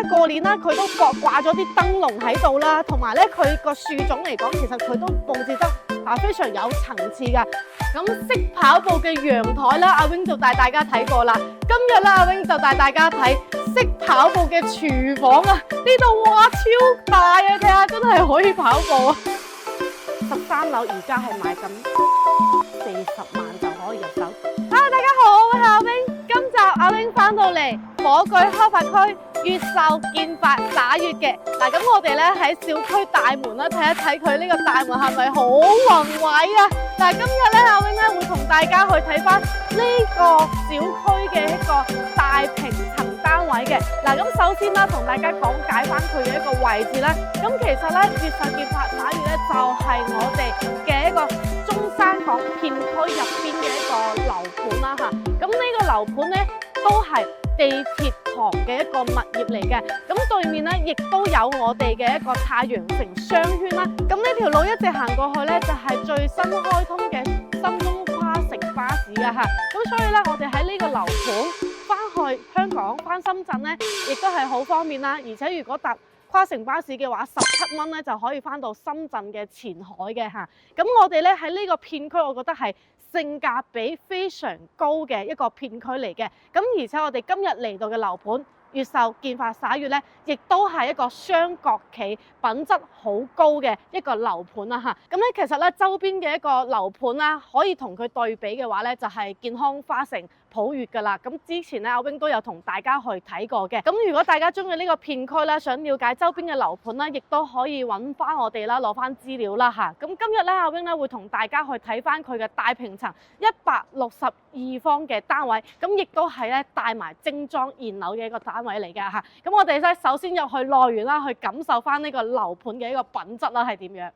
過年啦，佢都掛咗啲燈籠喺度啦，同埋咧佢個樹種嚟講，其實佢都佈置得非常有層次㗎。咁識跑步嘅陽台啦，阿 Wing 就帶大家睇過啦。今日啦，阿 Wing 就帶大家睇識跑步嘅廚房啊！呢度哇超大啊，睇下真係可以跑步啊！13樓而家係賣緊40萬就可以入手。大家好，我係阿 Wing。今集阿 Wing 翻到嚟火炬開發區越秀建發打月嘅嗱，咁我哋咧喺小區大門啦，睇一睇佢呢個大門係咪好宏偉啊？嗱，今日咧阿 Wing 咧會同大家去睇翻呢個小區嘅一個大平層單位嘅嗱，咁首先啦，同大家講解翻佢嘅一個位置啦。咁其實咧越秀建發打月咧就係我哋嘅一個中山港片區入邊嘅一個樓盤啦嚇。咁呢個樓盤咧都係地鐵旁嘅一個物業嚟嘅，咁對面咧亦都有我哋嘅一個太陽城商圈啦。咁呢條路一直行過去咧，就係最新開通嘅深中跨城巴士噶嚇。咁所以咧，我哋喺呢個樓盤翻去香港、翻深圳咧，亦都係好方便啦。而且如果搭跨城巴士嘅話，17蚊咧就可以翻到深圳嘅前海嘅嚇。咁我哋咧喺呢個片區，我覺得係性價比非常高嘅一個片區嚟嘅。咁而且我哋今日嚟到嘅樓盤越秀建發打月咧，亦都係一個雙國企品質好高嘅一個樓盤啦嚇。咁咧其實咧周邊嘅一個樓盤啦，可以同佢對比嘅話咧，就係健康花城普悅噶啦。咁之前咧阿 Wing 都有同大家去睇過嘅。咁如果大家中意呢個片區咧，想了解周邊嘅樓盤啦，亦都可以揾翻我哋啦，攞翻資料啦嚇。咁今日咧阿 Wing 咧會同大家去睇翻佢嘅大平層162方嘅單位，咁亦都係咧帶埋精裝現樓嘅一個單位嚟嘅嚇。咁我哋咧首先入去內園啦，去感受翻呢個樓盤嘅一個品質啦係點樣。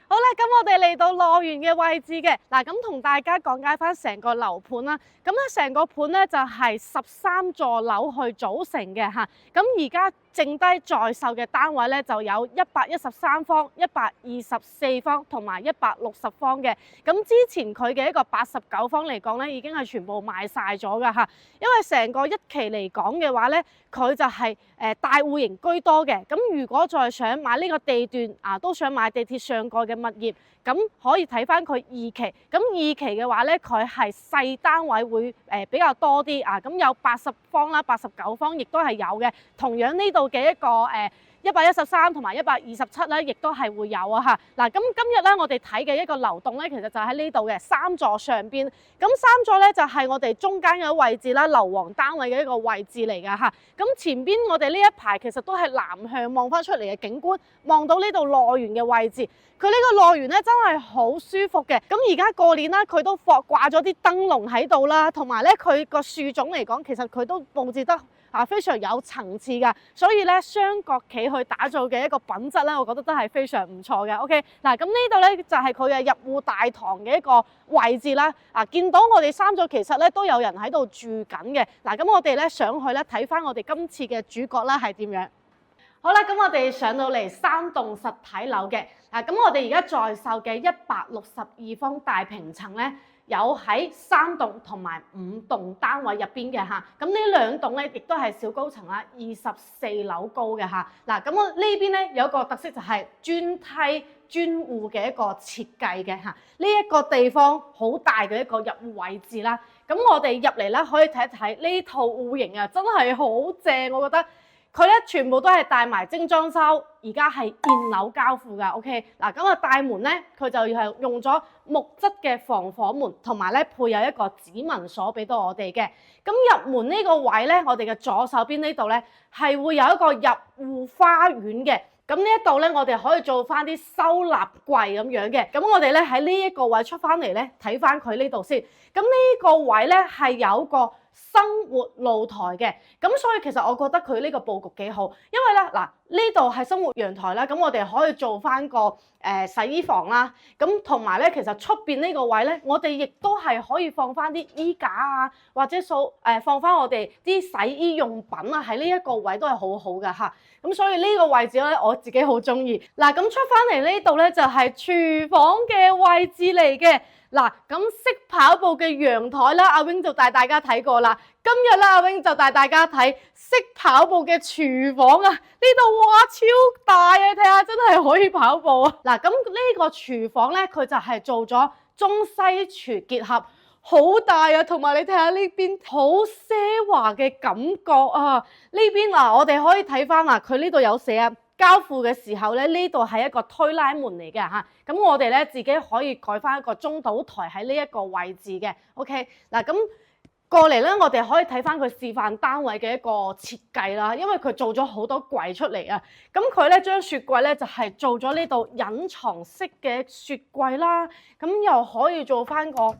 好啦，咁我哋嚟到內園嘅位置嘅嗱，咁同大家講解翻成個樓盤啦。咁咧成個盤咧就係13座樓去組成嘅嚇。咁而家剩低在售嘅單位咧就有113方、124方同埋160方嘅。咁之前佢嘅一個89方嚟講咧，已經係全部賣晒咗㗎嚇。因為成個一期嚟講嘅話咧，佢就係大戶型居多嘅。咁如果再想買呢個地段啊，都想買地鐵上蓋嘅物業，咁可以睇翻佢2期。咁2期嘅話咧，佢係細單位會比較多啲啊。咁有80方啦、89方亦都係有嘅。同樣呢度嘅一個113同埋127咧，亦都係會有啊嚇。嗱，咁今日咧我哋睇嘅一個流動咧，其實就喺呢度嘅3座上邊。咁3座咧就係我哋中間嘅位置啦，樓王單位嘅一個位置嚟㗎嚇。咁前邊我哋呢一排其實都係南向望翻出嚟嘅景觀，望到呢度內園嘅位置。佢呢個內園咧真係好舒服嘅。咁而家過年啦，佢都掛咗啲燈籠喺度啦，同埋咧佢個樹種嚟講，其實佢都佈置得非常有層次㗎，所以咧雙國企去打造嘅一個品質咧，我覺得都係非常唔錯嘅。OK， 嗱咁呢度咧就係佢嘅入戶大堂嘅一個位置啦。見到我哋3座其實咧都有人喺度住緊嘅。嗱，咁我哋咧上去咧睇翻我哋今次嘅主角啦係點樣。好啦，咁我哋上到嚟3棟實體樓嘅。嗱，咁我哋而家在售嘅162方大平層咧，有喺3棟同埋5棟單位入邊嘅嚇，咁呢2棟咧亦都係小高層啦，24樓高嘅嚇。嗱，咁我呢邊咧有一個特色就係專梯專戶嘅一個設計嘅嚇，呢一個地方好大嘅一個入戶位置啦。咁我哋入嚟咧可以睇一睇呢套戶型啊，真係好正，我覺得。佢咧全部都係帶埋精裝修，而家係現樓交付㗎。OK， 嗱咁啊大門咧，佢就係用咗木質嘅防火門，同埋咧配有一個指紋鎖俾到我哋嘅。咁入門呢個位咧，我哋嘅左手邊呢度咧係會有一個入戶花園嘅。咁呢一度咧，我哋可以做翻啲收納櫃咁樣嘅。咁我哋咧喺呢一個位出翻嚟咧，睇翻佢呢度先。咁呢個位咧係有個生活露台嘅，咁所以其實我覺得佢呢個佈局幾好，因為咧嗱呢度係生活陽台啦，咁我哋可以做翻個洗衣房啦，咁同埋咧其實出邊呢個位咧，我哋亦都係可以放翻啲衣架啊，或者放翻我哋啲洗衣用品啊，喺呢一個位都係好好噶嚇，咁所以呢個位置咧我自己好中意。嗱，咁出翻嚟呢度咧就係廚房嘅位置嚟嘅。嗱，咁識跑步嘅陽台啦，阿 Wing 就帶大家睇過啦。今日咧，阿 wing 就帶大家睇識跑步嘅廚房啊！呢度哇超大啊，睇下真係可以跑步啊！嗱，咁呢個廚房咧，佢就係做咗中西廚結合，好大啊！同埋你睇下呢邊好奢華嘅感覺啊！呢邊嗱，我哋可以睇翻嗱，佢呢度有寫啊，交付嘅時候咧，呢度係一個推拉門嚟嘅嚇。咁我哋咧自己可以改翻一個中島台喺呢一個位置嘅。OK， 嗱咁。過嚟咧，我哋可以睇翻佢示範單位嘅一個設計啦，因為佢做咗好多櫃出嚟啊。咁佢咧將雪櫃咧就係做咗呢度隱藏式嘅雪櫃啦。咁又可以做翻個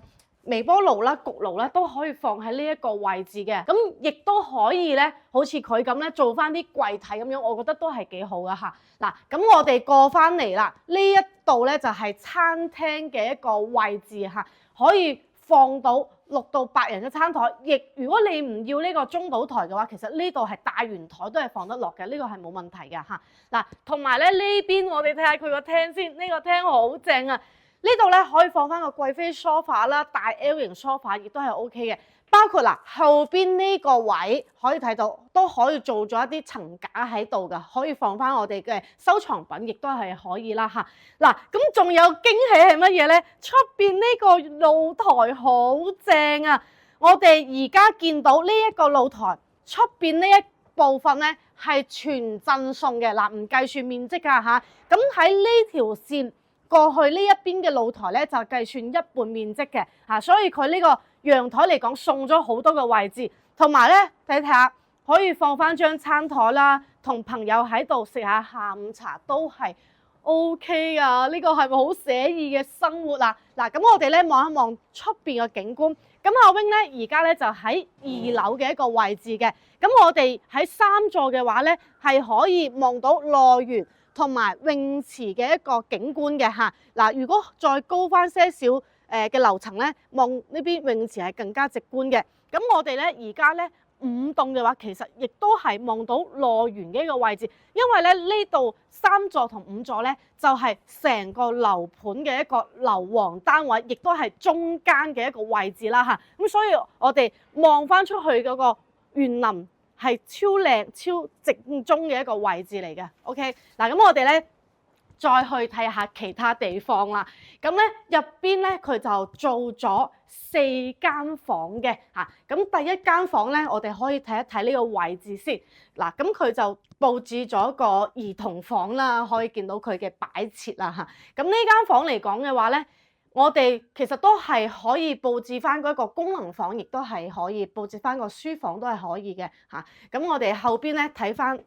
微波爐啦、焗爐啦，都可以放喺呢一個位置嘅。咁亦都可以咧，好似佢咁咧做翻啲櫃體咁樣，我覺得都係幾好噶嚇。嗱，咁我哋過翻嚟啦，呢一度咧就係餐廳嘅一個位置嚇，可以放到6到8人嘅餐台，亦如果你唔要呢個中島台嘅話，其實呢度係大圓台都係放得落嘅，呢個係冇問題嘅嚇。嗱，同埋咧呢邊我哋睇下佢個廳先，呢個廳好正啊！呢度咧可以放翻個貴妃 sofa 啦，大 L 型 sofa 亦都係 OK 嘅。包括嗱後邊呢個位可以睇到，都可以做咗一啲層架喺度噶，可以放翻我哋嘅收藏品，亦都係可以啦嚇。嗱，咁仲有驚喜係乜嘢咧？出邊呢個露台好正啊！我哋而家見到呢一個露台出邊呢一部分咧係全贈送嘅，嗱唔計算面積噶嚇。咁喺呢條線過去呢一邊嘅露台咧就計算一半面積嘅嚇，所以佢呢個陽台嚟講送咗好多個位置，同埋咧睇下可以放翻張餐台啦，同朋友喺度食下下午茶都係 OK 啊！呢個係咪好寫意嘅生活啊？嗱，咁我哋咧望一望出邊嘅景觀，咁阿 wing 咧而家咧就喺2樓嘅一個位置嘅，咁我哋喺3座嘅話咧係可以望到內園同埋泳池嘅一個景觀嘅嚇。嗱，如果再高翻些少嘅樓層咧，望呢邊泳池係更加直觀嘅。咁我哋咧而家咧5棟嘅話，其實亦都係望到內園嘅一個位置，因為咧呢度3座同5座咧就係成個樓盤嘅一個樓王單位，亦都係中間嘅一個位置啦嚇。咁所以我哋望翻出去嗰個園林係超靚、超正宗嘅一個位置嚟嘅。OK， 嗱咁我哋咧再去睇下其他地方啦。咁咧入邊咧佢就做咗4間房嘅嚇。咁第一間房咧，我哋可以睇一睇呢個位置先。嗱，咁佢就佈置咗個兒童房啦，可以見到佢嘅擺設啦嚇。咁呢間房嚟講嘅話咧，我哋其實都係可以佈置翻嗰個功能房，亦都係可以佈置翻個書房都係可以嘅嚇。咁我哋後邊咧睇翻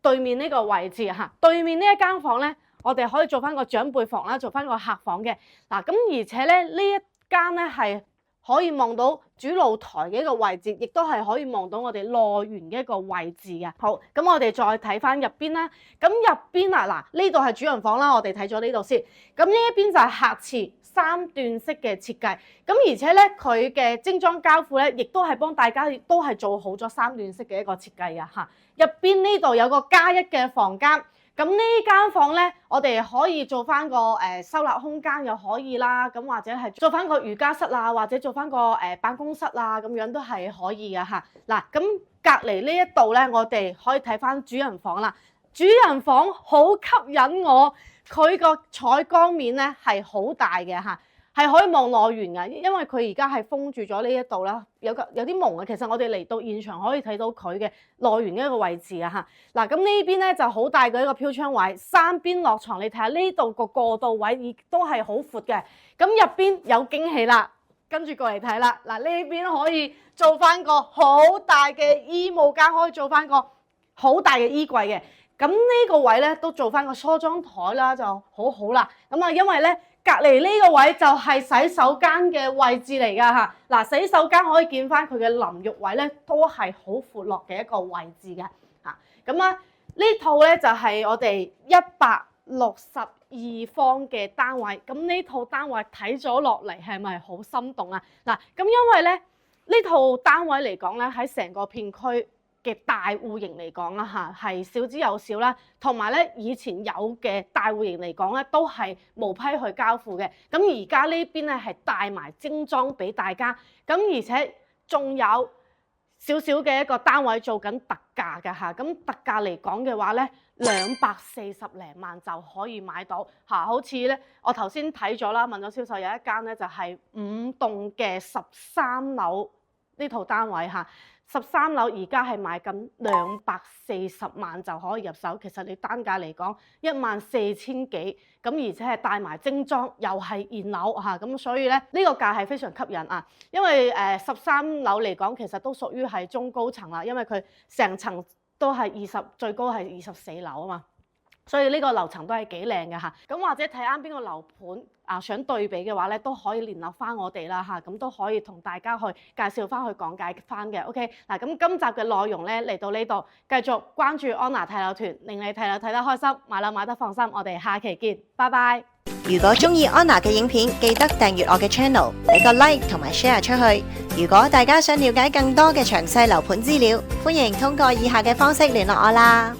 對面呢個位置嚇，對面呢一間房咧，我哋可以做翻個長輩房啦，做翻個客房嘅。嗱，咁而且咧呢一間咧係可以望到主露台嘅一個位置，亦都係可以望到我哋內園嘅一個位置嘅。好，咁我哋再睇翻入邊啦。咁入邊啊，嗱呢度係主人房啦，我哋睇咗呢度先。咁呢一邊就係客廁3段式嘅設計。咁而且咧佢嘅精裝交付咧，亦都係幫大家都係做好咗3段式嘅一個設計嘅嚇。入邊呢度有個+1嘅房間。咁呢間房咧，我哋可以做翻個收納空間又可以啦，咁或者係做翻個瑜伽室啊，或者做翻個辦公室啊，咁樣都係可以嘅嚇。嗱，咁隔離呢一度咧，我哋可以睇翻主人房啦。主人房好吸引我，佢個採光面咧係好大嘅嚇。係可以望內園嘅，因為佢而家係封住咗呢一度啦，有啲朦嘅。其實我哋嚟到現場可以睇到佢嘅內園嘅一個位置啊嚇。嗱，咁呢邊咧就好大嘅一個飄窗位，3邊落床。你睇下呢度個過渡位亦都係好闊嘅。咁入邊有驚喜啦，跟住過嚟睇啦。嗱，呢邊可以做翻個好大嘅衣帽間，可以做翻個好大嘅衣櫃嘅。咁呢個位咧都做翻個梳妝台啦，就好好啦。咁啊，因為咧隔離呢個位就係洗手間嘅位置嚟㗎嚇。嗱，洗手間可以見翻佢嘅淋浴位咧，都係好闊落嘅一個位置嘅嚇。咁啊，呢套咧就係我哋162方嘅單位。咁呢套單位睇咗落嚟係咪好心動啊？嗱，咁因為咧呢套單位嚟講咧，喺成個片區嘅大戶型嚟講啦嚇，係少之又少啦，同埋咧以前有嘅大戶型嚟講咧，都係無批去交付嘅。咁而家呢邊咧係帶埋精裝俾大家，咁而且仲有少少嘅一個單位做緊特價嘅嚇，咁特價嚟講嘅話咧，240零萬就可以買到嚇。好似咧，我頭先睇咗啦，問咗銷售有一間咧就係5棟嘅13樓呢套單位嚇。13樓而家係賣緊240萬就可以入手，其實你單價嚟講14000幾，咁而且係帶埋精裝，又係現樓嚇，咁所以咧呢個價係非常吸引啊！因為13樓嚟講其實都屬於係中高層啦，因為佢成層都係最高係24樓啊嘛。所以呢個樓層都係幾靚嘅嚇，咁或者睇啱邊個樓盤啊，想對比嘅話咧，都可以聯絡翻我哋啦嚇，咁都可以同大家去介紹翻去講解翻嘅。OK， 嗱咁今集嘅內容咧嚟到呢度，繼續關注安娜睇樓團，令你睇樓睇得開心，買樓買得放心。我哋下期見，拜拜。如果中意安娜嘅影片，記得訂閱我嘅 channel， 俾個 like 同埋 share 出去。如果大家想了解更多嘅詳細樓盤資料，歡迎通過以下嘅方式聯絡我啦。